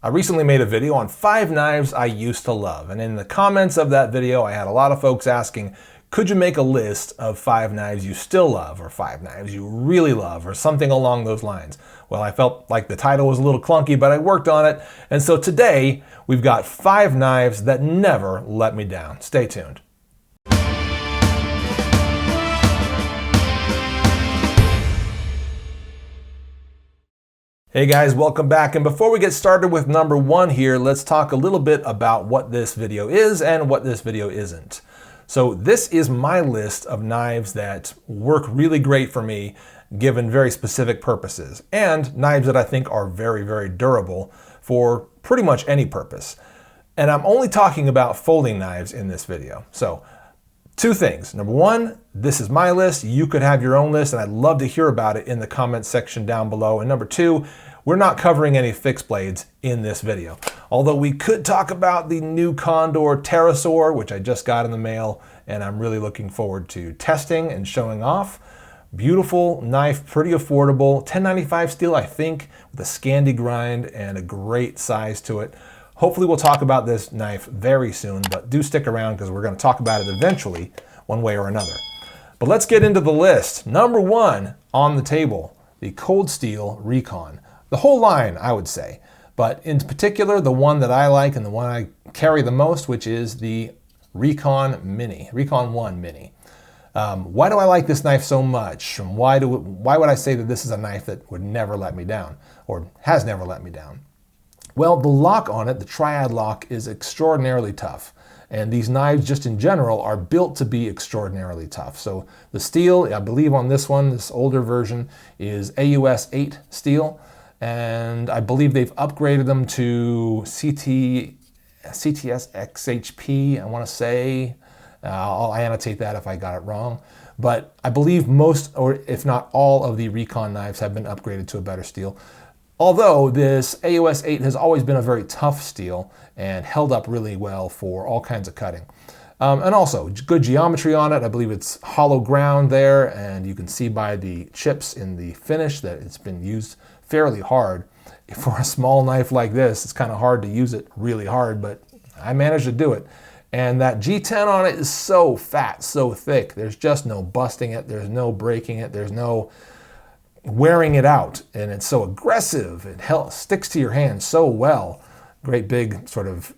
I recently made a video on 5 knives I used to love, and in the comments of that video I had a lot of folks asking, could you make a list of 5 knives you still love, or 5 knives you really love, or something along those lines? Well, I felt like the title was a little clunky, but I worked on it, and so today we've got 5 knives that never let me down. Stay tuned. Hey guys, welcome back, and before we get started with number 1 here, let's talk a little bit about what this video is and what this video isn't. So this is my list of knives that work really great for me given very specific purposes, and knives that I think are very, very durable for pretty much any purpose. And I'm only talking about folding knives in this video. So 2 things. Number 1, this is my list. You could have your own list, and I'd love to hear about it in the comments section down below. And number 2, we're not covering any fixed blades in this video. Although we could talk about the new Condor Pterosaur, which I just got in the mail, and I'm really looking forward to testing and showing off. Beautiful knife, pretty affordable, $10.95 steel, I think, with a Scandi grind and a great size to it. Hopefully we'll talk about this knife very soon, but do stick around because we're going to talk about it eventually, one way or another. But let's get into the list. Number 1 on the table, the Cold Steel Recon. The whole line, I would say, but in particular, the one that I like and the one I carry the most, which is the Recon Mini, Recon 1 Mini. Why do I like this knife so much? And why would I say that this is a knife that would never let me down, or has never let me down? Well, the lock on it, the triad lock, is extraordinarily tough. And these knives, just in general, are built to be extraordinarily tough. So the steel, I believe on this one, this older version, is AUS 8 steel. And I believe they've upgraded them to CTS XHP, I want to say. I'll annotate that if I got it wrong. But I believe most, or if not all, of the Recon knives have been upgraded to a better steel. Although this AUS 8 has always been a very tough steel and held up really well for all kinds of cutting. And also, good geometry on it. I believe it's hollow ground there, and you can see by the chips in the finish that it's been used fairly hard. For a small knife like this, it's kind of hard to use it really hard, but I managed to do it. And that G10 on it is so fat, so thick. There's just no busting it. There's no breaking it. There's no wearing it out, and it's so aggressive. It sticks to your hand so well. Great big sort of,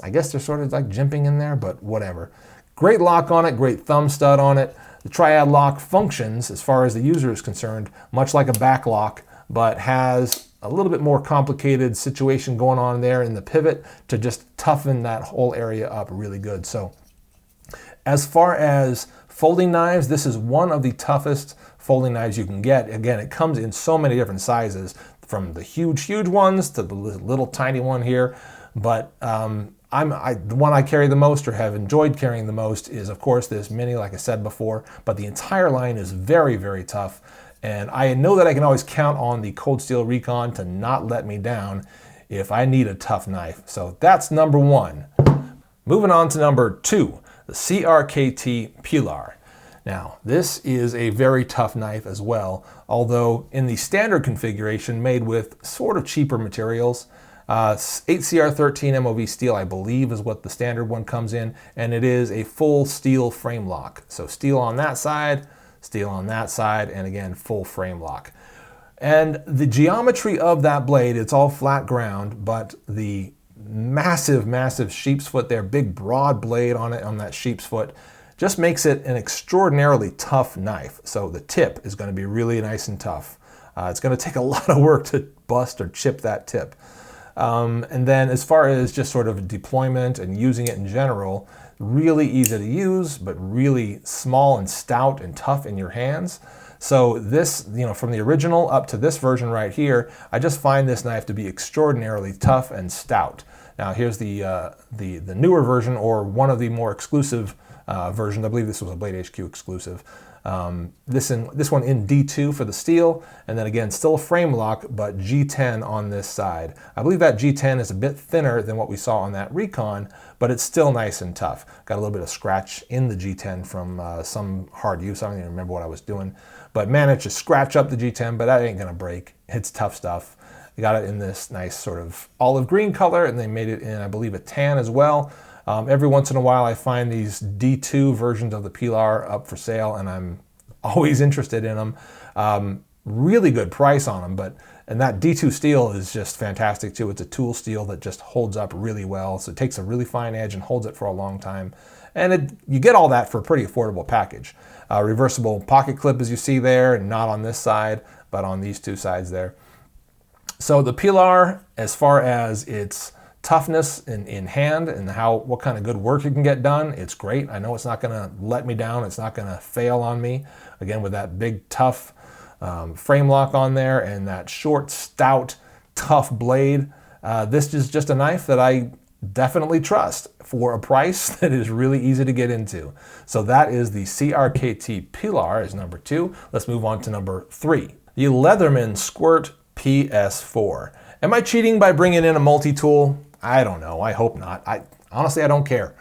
I guess they're sort of like jimping in there, but whatever. Great lock on it, great thumb stud on it. The triad lock functions, as far as the user is concerned, much like a back lock, but has a little bit more complicated situation going on there in the pivot to just toughen that whole area up really good. So as far as folding knives, this is one of the toughest folding knives you can get. Again, it comes in so many different sizes, from the huge ones to the little tiny one here. But the one I carry the most, or have enjoyed carrying the most, is of course this Mini, like I said before. But the entire line is very, very tough. And I know that I can always count on the Cold Steel Recon to not let me down if I need a tough knife. So that's number 1. Moving on to number 2, the CRKT Pilar. Now, this is a very tough knife as well, although in the standard configuration made with sort of cheaper materials. 8CR13 MOV steel, I believe, is what the standard one comes in, and it is a full steel frame lock. So steel on that side, steel on that side, and again, full frame lock. And the geometry of that blade, it's all flat ground, but the massive sheep's foot there, big broad blade on it, on that sheep's foot, just makes it an extraordinarily tough knife. So the tip is going to be really nice and tough. It's going to take a lot of work to bust or chip that tip. And then as far as just sort of deployment and using it in general, really easy to use, but really small and stout and tough in your hands. So this, from the original up to this version right here, I just find this knife to be extraordinarily tough and stout. Now here's the newer version, or one of the more exclusive versions. I believe this was a Blade HQ exclusive. This one in D2 for the steel, and then again still a frame lock, but G10 on this side. I believe that G10 is a bit thinner than what we saw on that Recon, but it's still nice and tough. Got a little bit of scratch in the G10 from some hard use. I don't even remember what I was doing, but managed to scratch up the G10, but that ain't gonna break. It's tough stuff. They got it in this nice sort of olive green color, and they made it in, I believe, a tan as well. Every once in a while I find these D2 versions of the Pilar up for sale, and I'm always interested in them. Really good price on them, and that D2 steel is just fantastic too. It's a tool steel that just holds up really well, so it takes a really fine edge and holds it for a long time. And you get all that for a pretty affordable package. Reversible pocket clip, as you see there, not on this side, but on these two sides there. So the Pilar, as far as its toughness in hand and what kind of good work it can get done, it's great. I know it's not going to let me down. It's not going to fail on me. Again, with that big, tough frame lock on there and that short, stout, tough blade. This is just a knife that I definitely trust for a price that is really easy to get into. So that is the CRKT Pilar is number 2. Let's move on to number 3. The Leatherman Squirt PS4. Am I cheating by bringing in a multi-tool? I don't know. I hope not. Honestly, I don't care.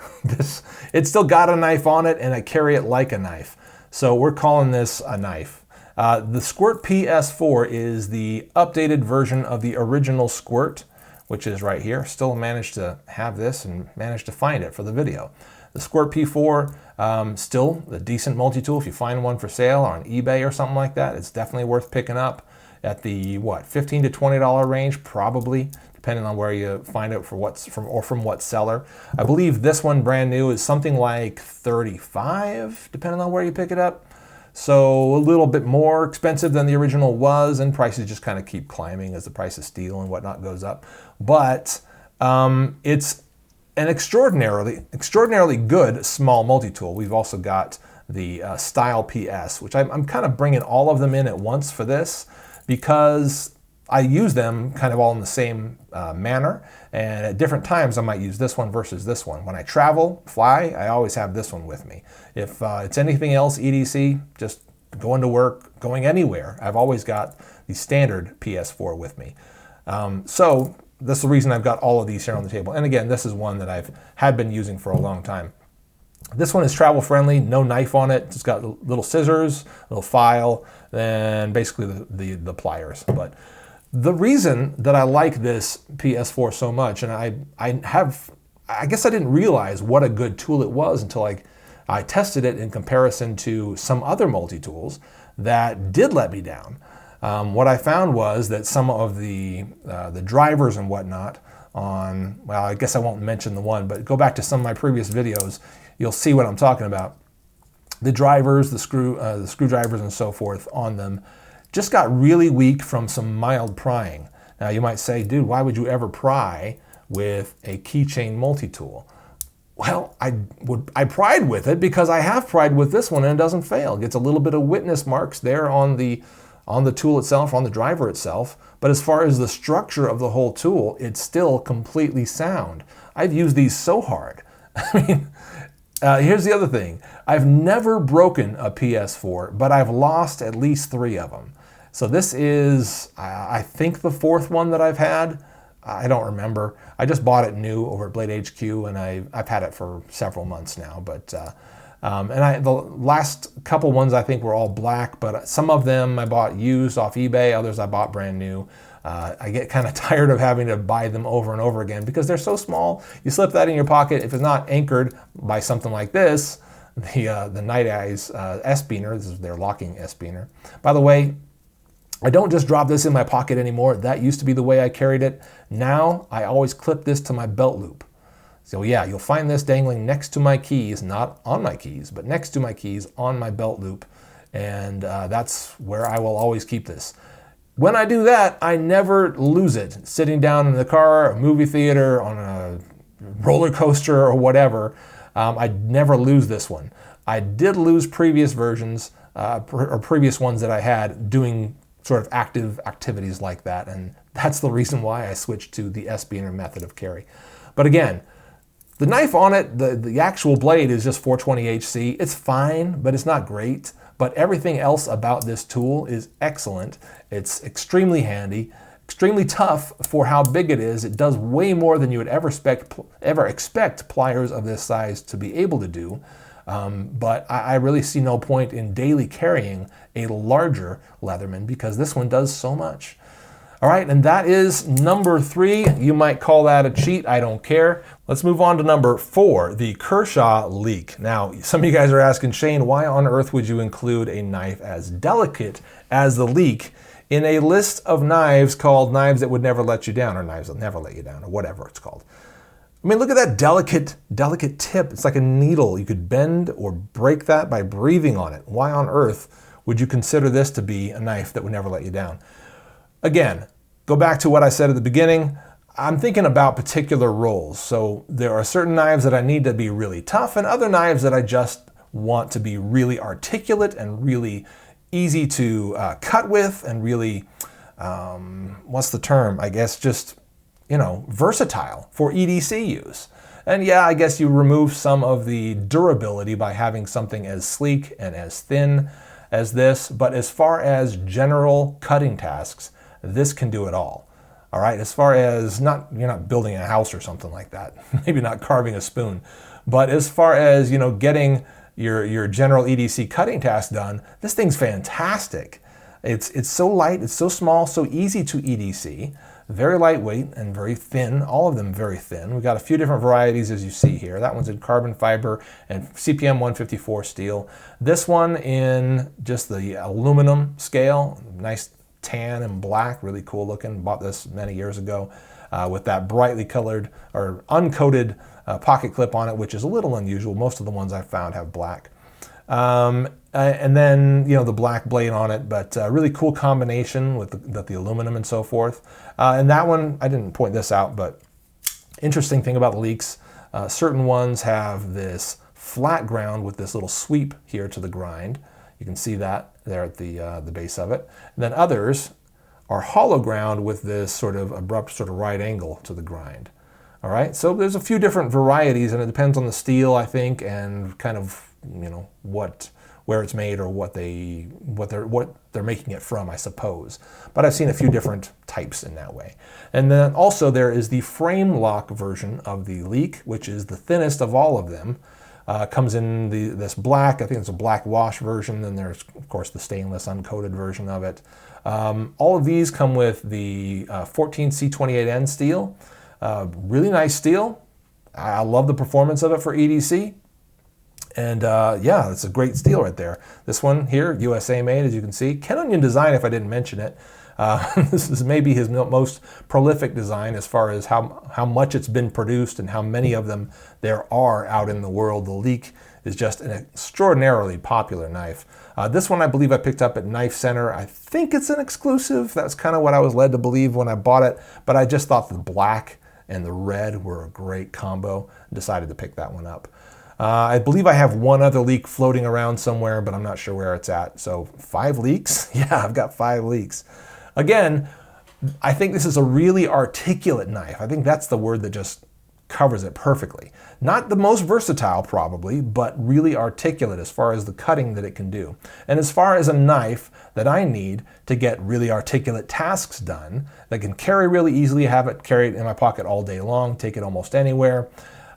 It's still got a knife on it, and I carry it like a knife. So we're calling this a knife. The Squirt PS4 is the updated version of the original Squirt, which is right here. Still managed to have this and managed to find it for the video. The Squirt P4, still a decent multi-tool. If you find one for sale on eBay or something like that, it's definitely worth picking up at the, $15 to $20 range, probably, depending on where you find it from what seller. I believe this one brand new is something like $35, depending on where you pick it up. So a little bit more expensive than the original was, and prices just kind of keep climbing as the price of steel and whatnot goes up. But it's an extraordinarily good small multi-tool. We've also got the Style PS, which I'm kind of bringing all of them in at once for this because I use them kind of all in the same manner, and at different times I might use this one versus this one. When I travel, fly, I always have this one with me. If it's anything else, EDC, just going to work, going anywhere, I've always got the standard PS4 with me. So that's the reason I've got all of these here on the table. And again, this is one that I've had been using for a long time. This one is travel friendly, no knife on it. It's got little scissors, little file, and basically the pliers. But the reason that I like this PS4 so much, and I guess I didn't realize what a good tool it was until I tested it in comparison to some other multi-tools that did let me down. What I found was that some of the drivers and whatnot on, well, I guess I won't mention the one, but go back to some of my previous videos, you'll see what I'm talking about. The drivers, the screwdrivers and so forth on them just got really weak from some mild prying. Now you might say, dude, why would you ever pry with a keychain multi-tool? Well, I pried with it because I have pried with this one and it doesn't fail. It gets a little bit of witness marks there on the tool itself, on the driver itself, but as far as the structure of the whole tool, it's still completely sound. I've used these so hard. I mean, here's the other thing. I've never broken a PS4, but I've lost at least 3 of them. So this is, I think, the 4th one that I've had. I don't remember. I just bought it new over at Blade HQ, and I've had it for several months now. But the last couple ones I think were all black, but some of them I bought used off eBay. Others I bought brand new. I get kind of tired of having to buy them over and over again because they're so small. You slip that in your pocket. If it's not anchored by something like this, the Night Eyes S-Beaner, this is their locking S-Beaner. By the way, I don't just drop this in my pocket anymore. That used to be the way I carried it. Now I always clip this to my belt loop. So yeah, you'll find this dangling next to my keys, not on my keys, but next to my keys on my belt loop. And that's where I will always keep this. When I do that, I never lose it. Sitting down in the car, a movie theater, on a roller coaster or whatever, I never lose this one. I did lose previous versions or previous ones that I had doing sort of active activities like that, and that's the reason why I switched to the S-Beaner method of carry. But again, the knife on it, the actual blade is just 420 HC. It's fine, but it's not great. But everything else about this tool is excellent. It's extremely handy, extremely tough for how big it is. It does way more than you would ever expect pliers of this size to be able to do. But I really see no point in daily carrying a larger Leatherman because this one does so much. All right, and that is number 3. You might call that a cheat, I don't care. Let's move on to number 4, the Kershaw Leek. Now, some of you guys are asking, Shane, why on earth would you include a knife as delicate as the Leek in a list of knives called knives that would never let you down, or knives that never let you down, or whatever it's called? I mean, look at that delicate tip. It's like a needle. You could bend or break that by breathing on it. Why on earth would you consider this to be a knife that would never let you down? Again, go back to what I said at the beginning. I'm thinking about particular roles. So there are certain knives that I need to be really tough and other knives that I just want to be really articulate and really easy to cut with and really, what's the term? I guess just, versatile for EDC use. And yeah, I guess you remove some of the durability by having something as sleek and as thin as this. But as far as general cutting tasks, this can do it all. All right, as far as you're not building a house or something like that, maybe not carving a spoon, but as far as, getting your general EDC cutting task done, this thing's fantastic. It's so light, it's so small, so easy to EDC, very lightweight and very thin, all of them very thin. We've got a few different varieties as you see here. That one's in carbon fiber and CPM 154 steel. This one in just the aluminum scale, nice tan and black, really cool looking. Bought this many years ago with that brightly colored or uncoated pocket clip on it, which is a little unusual. Most of the ones I've found have black. And then, the black blade on it, but really cool combination with the aluminum and so forth. And that one, I didn't point this out, but interesting thing about the Leeks, certain ones have this flat ground with this little sweep here to the grind. You can see that there at the base of it. And then others are hollow ground with this sort of abrupt sort of right angle to the grind. All right, so there's a few different varieties and it depends on the steel, I think, and kind of, where it's made or what they're making it from, I suppose. But I've seen a few different types in that way. And then also there is the frame lock version of the Leek, which is the thinnest of all of them. Comes in this black, I think it's a black wash version, then there's of course the stainless uncoated version of it. All of these come with the 14C28N steel. Really nice steel. I love the performance of it for EDC. And yeah, it's a great steel right there. This one here, USA made, as you can see. Ken Onion design, if I didn't mention it. This is maybe his most prolific design as far as how much it's been produced and how many of them there are out in the world. The Leek is just an extraordinarily popular knife. This one I believe I picked up at Knife Center. I think it's an exclusive. That's kind of what I was led to believe when I bought it, but I just thought the black and the red were a great combo. Decided to pick that one up. I believe I have one other Leek floating around somewhere, but I'm not sure where it's at. So 5 Leeks? Yeah, I've got 5 Leeks. Again, I think this is a really articulate knife. I think that's the word that just covers it perfectly. Not the most versatile probably, but really articulate as far as the cutting that it can do. And as far as a knife that I need to get really articulate tasks done, that can carry really easily, have it carried in my pocket all day long, take it almost anywhere,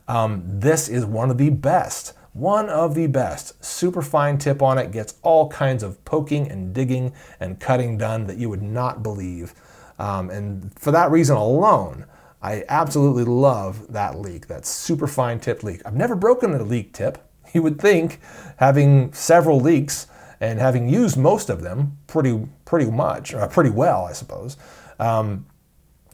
this is one of the best. One of the best. Super fine tip on it, gets all kinds of poking and digging and cutting done that you would not believe. And for that reason alone, I absolutely love that Leek, that super fine tip Leek. I've never broken a Leek tip. You would think, having several Leeks and having used most of them pretty well, I suppose,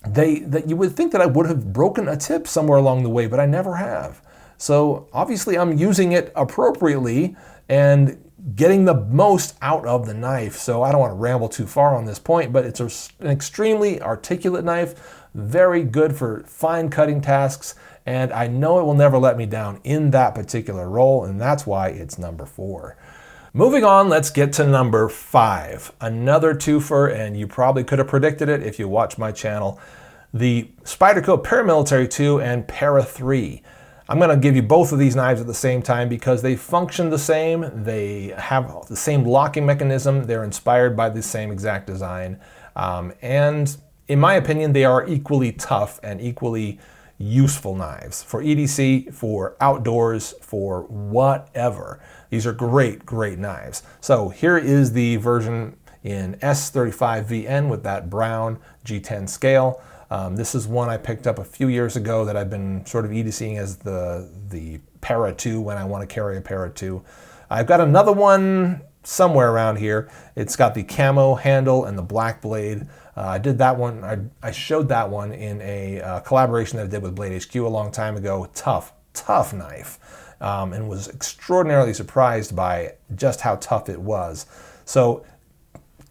that you would think that I would have broken a tip somewhere along the way, but I never have. So obviously I'm using it appropriately and getting the most out of the knife. So I don't want to ramble too far on this point, but it's an extremely articulate knife, very good for fine cutting tasks, and I know it will never let me down in that particular role, and that's why it's number 4. Moving on, let's get to number 5. Another twofer, and you probably could have predicted it if you watched my channel. The Spyderco Paramilitary 2 and Para 3. I'm going to give you both of these knives at the same time because they function the same. They have the same locking mechanism. They're inspired by the same exact design. And in my opinion, they are equally tough and equally useful knives for EDC, for outdoors, for whatever. These are great, great knives. So here is the version in S35VN with that brown G10 scale. This is one I picked up a few years ago that I've been sort of EDCing as the Parato when I want to carry a Parato. I've got another one somewhere around here. It's got the camo handle and the black blade. I did that one. I showed that one in a collaboration that I did with Blade HQ a long time ago. Tough knife, and was extraordinarily surprised by just how tough it was. So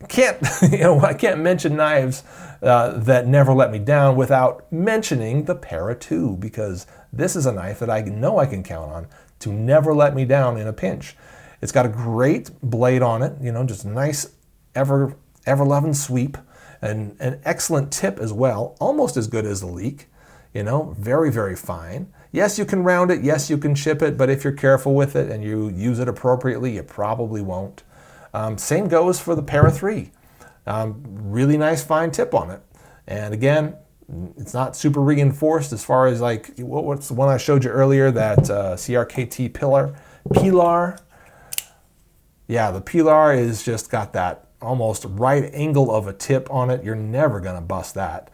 I can't mention knives that never let me down without mentioning the Parato, because this is a knife that I know I can count on to never let me down in a pinch. It's got a great blade on it, just a nice ever-loving sweep, and an excellent tip as well, almost as good as the Leek, very, very fine. Yes, you can round it, yes, you can chip it, but if you're careful with it and you use it appropriately, you probably won't. Same goes for the Para 3. Really nice fine tip on it. And again, it's not super reinforced as far as like, what's the one I showed you earlier, that CRKT Pilar. Yeah, the Pilar is just got that almost right angle of a tip on it. You're never gonna bust that.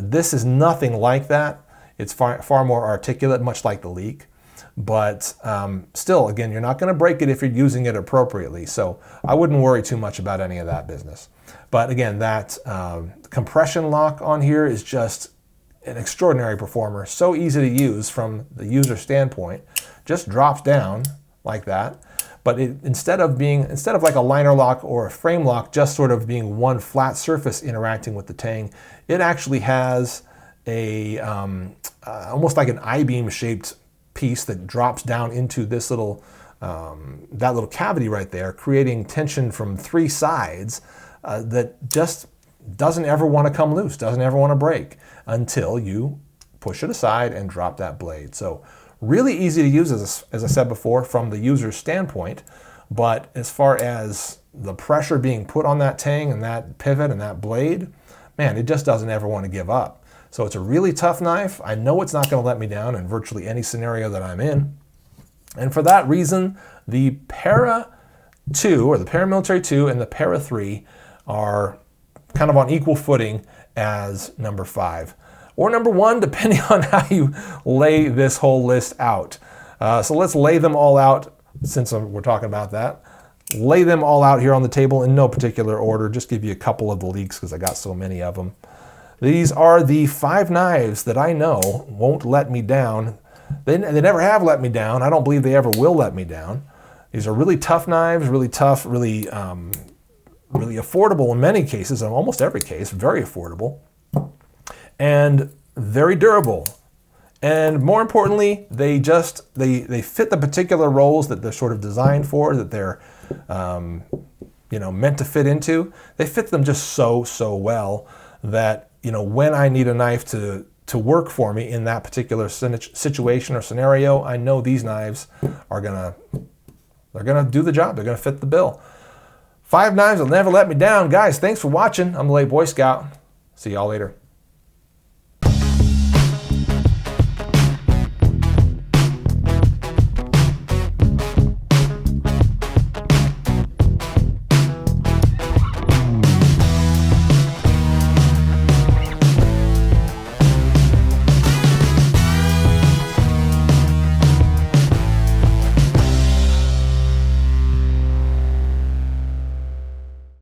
This is nothing like that. It's far more articulate, much like the Leek. But still, again, you're not going to break it if you're using it appropriately. So I wouldn't worry too much about any of that business. But again, that compression lock on here is just an extraordinary performer. So easy to use from the user standpoint. Just drops down like that. But instead of like a liner lock or a frame lock, just sort of being one flat surface interacting with the tang, it actually has a almost like an I-beam shaped piece that drops down into this little that little cavity right there, creating tension from three sides that just doesn't ever want to come loose, doesn't ever want to break until you push it aside and drop that blade. So really easy to use, as I said before, from the user's standpoint. But as far as the pressure being put on that tang and that pivot and that blade, man, it just doesn't ever want to give up. So it's a really tough knife. I know it's not going to let me down in virtually any scenario that I'm in. And for that reason, the Para 2, or the Paramilitary 2 and the Para 3 are kind of on equal footing as number 5. Or number 1, depending on how you lay this whole list out. So let's lay them all out, since we're talking about that. Lay them all out here on the table in no particular order. Just give you a couple of the Leeks because I got so many of them. These are the 5 knives that I know won't let me down. They never have let me down. I don't believe they ever will let me down. These are really tough knives, really tough, really affordable in many cases, in almost every case, very affordable, and very durable. And more importantly, they fit the particular roles that they're sort of designed for, that they're meant to fit into. They fit them just so well that when I need a knife to work for me in that particular situation or scenario, I know these knives are gonna do the job. They're gonna fit the bill. 5 knives will never let me down. Guys, thanks for watching. I'm the Late Boy Scout. See y'all later.